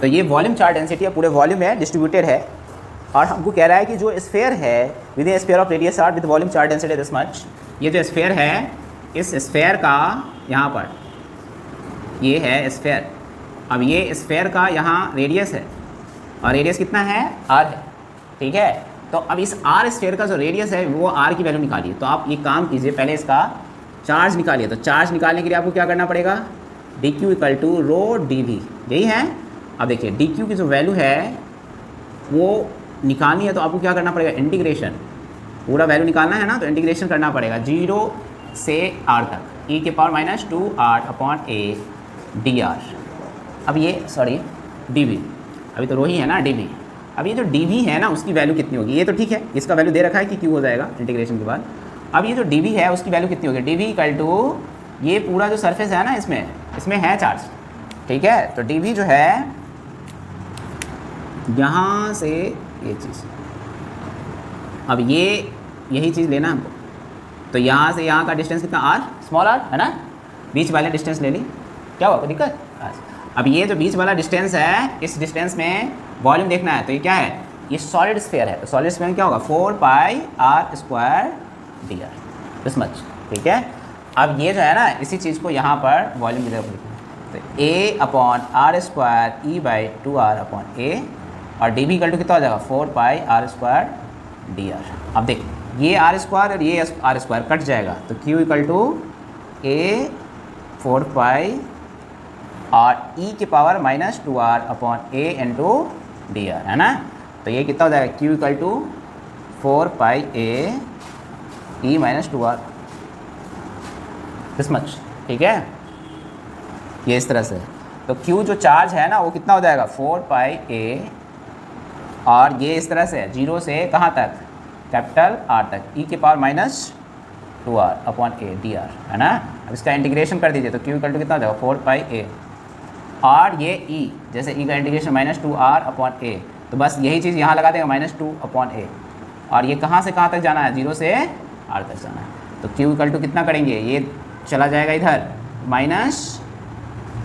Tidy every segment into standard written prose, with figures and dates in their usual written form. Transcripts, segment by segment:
तो ये volume charge density है, पूरे वॉल्यूम में डिस्ट्रीब्यूटेड है, और हमको कह रहा है कि जो स्फीयर है within sphere of radius r with volume charge density this much, ये जो स्फीयर है इस स्फीयर का यहाँ पर ये है स्फीयर, अब ये स्फीयर का यहाँ रेडियस है और रेडियस कितना है r है, ठीक है। तो अब इस r स्फीयर का जो रेडियस है वो r की वैल्यू निकालिए। तो आप ये काम कीजिए, पहले इसका चार्ज निकालिए। तो चार्ज निकालने के लिए आपको क्या करना पड़ेगा, dq equal to rho dv, यही है। अब देखिए dq की जो वैल्यू है वो निकालनी है, तो आपको क्या करना पड़ेगा, इंटीग्रेशन, पूरा वैल्यू निकालना है ना, तो इंटीग्रेशन करना पड़ेगा 0 से r तक e⁻²r अपॉन a dr। अब ये सॉरी dv, अभी तो रो ही है ना dv, अब ये जो dv है ना उसकी वैल्यू कितनी होगी, ये तो ठीक है इसका वैल्यू दे रखा है कि q हो जाएगा इंटीग्रेशन के बाद। अब ये जो dv है उसकी वैल्यू कितनी होगी, dv इक्वल टू ये पूरा जो सरफेस है ना इसमें है चार्ज, ठीक है। तो dv जो है यहाँ से ये चीज़, अब ये यही चीज़ लेना हमको, तो यहाँ से यहाँ का डिस्टेंस कितना r, स्मॉल r है ना, बीच वाले डिस्टेंस ले ली, क्या हुआ कोई दिक्कत। अब ये जो बीच वाला डिस्टेंस है इस डिस्टेंस में वॉल्यूम देखना है, तो ये क्या है, ये सॉलिड स्फीयर है, तो सॉलिड स्फीयर में क्या होगा 4πr² dr दिस मच, ठीक है। अब ये जो है ना इसी चीज़ को यहाँ पर वॉल्यूम की तरफ लिखना है, तो a/r² e/2r अपॉन a, और dv इक्वल टू कितना हो जाएगा 4πr² dr। अब देख ये r² और ये r² कट जाएगा, तो q इक्वल टू a 4π और e⁻²r upon a into dr, है ना। तो ये कितना हो जाएगा, q equal to 4πa e⁻²r this much, ठीक है। ये इस तरह से, तो q जो चार्ज है ना वो कितना हो जाएगा 4πa, और ये इस तरह से 0 से कहाँ तक, कैपिटल R तक e⁻²r अपॉन a dr, है ना। अब इसका इंटीग्रेशन कर दीजिए, तो q इक्वल टू कितना हो जाएगा 4πa, और ये e, जैसे e का इंटीग्रेशन -2r अपॉन a, तो बस यही चीज़ यहाँ लगा देंगे -2 अपॉन a, और ये कहाँ से कहाँ तक जाना है, 0 से r तक जाना है। तो q इक्वल टू कितना करेंगे, ये चला जाएगा इधर माइनस,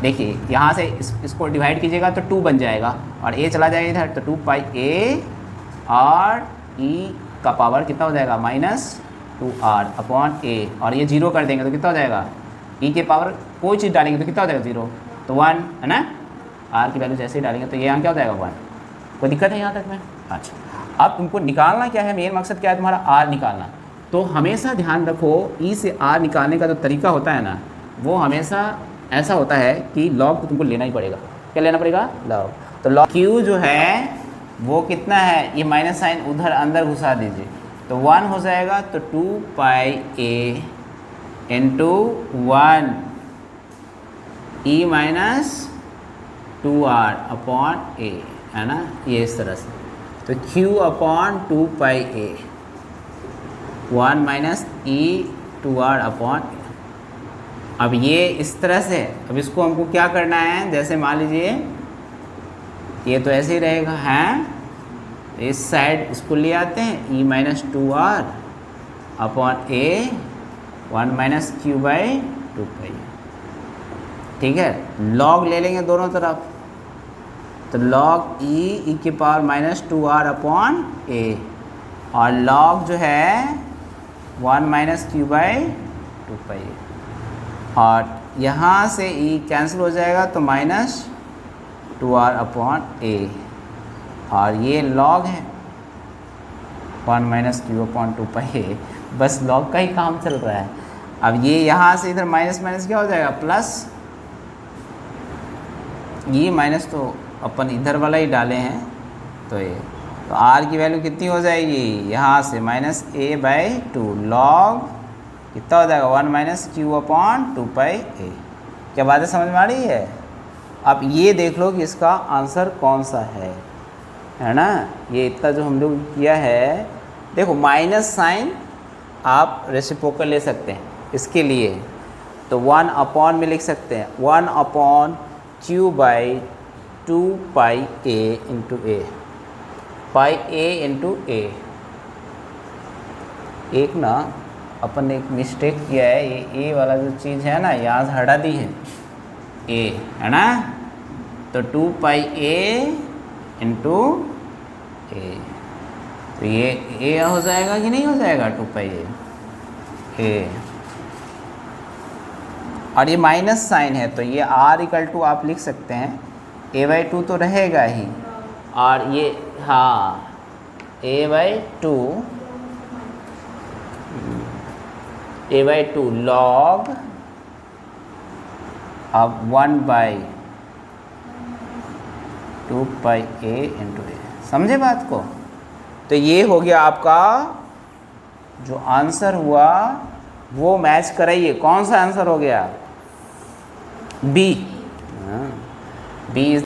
देखिए यहाँ से इसको डिवाइड कीजिएगा तो 2 बन जाएगा, और a चला जाएगा इधर, तो 2πa, और e का पावर कितना हो जाएगा -2r अपॉन a, और ये 0 कर देंगे तो कितना हो जाएगा, e के पावर कोई चीज़ डालेंगे तो कितना हो जाएगा 0, तो 1 है ना, r की वैल्यू जैसे ही डालेंगे तो ये यहाँ क्या हो जाएगा 1। कोई दिक्कत है यहाँ तक में। अच्छा, अब तुमको निकालना क्या है, मेन मकसद क्या है तुम्हारा, r निकालना। तो हमेशा ध्यान रखो e से r निकालने का जो तरीका होता है ना वो हमेशा ऐसा होता है कि लॉग तो तुमको लेना ही पड़ेगा। क्या लेना पड़ेगा, लॉग। तो लॉग q जो है वो कितना है, ये माइनस साइन उधर अंदर घुसा दीजिए, तो 1 हो जाएगा, तो 2πa into 1 e⁻²r upon a, है ना, ये इस तरह से। तो q upon 2πa 1 e⁻² upon. अब ये इस तरह से, अब इसको हमको क्या करना है, जैसे मान लीजिए ये तो ऐसे ही रहेगा, हैं, इस साइड इसको ले आते हैं e⁻²r अपॉन a 1 - q/2π, ठीक है। लॉग ले लेंगे दोनों तरफ, तो लॉग e⁻²r अपॉन a, और लॉग जो है 1 - q/2π, और यहाँ से e कैंसिल हो जाएगा तो -2r अपॉन a, और ये लॉग है 1 - q/2π, बस लॉग का ही काम चल रहा है। अब ये यहाँ से इधर माइनस माइनस क्या हो जाएगा, प्लस, ये माइनस तो अपन इधर वाला ही डाले हैं, तो ये, तो r की वैल्यू कितनी हो जाएगी, यहाँ से -a/2 लॉग कितना हो जाएगा 1 - q/2πa। क्या बात है, समझ में आ रही है। अब ये देख लो कि इसका आंसर कौन सा है ना। ये इतना जो हम लोग किया है, देखो माइनस साइन आप रेसिप्रोकल ले सकते हैं इसके लिए, तो 1 अपॉन में लिख सकते हैं 1 upon q/2πa into a, pi a into a। एक ना अपन ने एक मिस्टेक किया है, ये a वाला जो चीज़ है ना यहाँ से हटा दी है a, है ना, तो 2 पाई ए इंटू ए, तो ये ए हो जाएगा कि नहीं हो जाएगा 2 पाई ए, और ये माइनस साइन है तो ये r इक्वल टू आप लिख सकते हैं a/2 तो रहेगा ही, और ये हाँ a/2 log अब 1/2 पाई a इंटू ए, समझे बात को। तो ये हो गया आपका जो आंसर हुआ वो मैच कराइए, कौन सा आंसर हो गया, बी। B is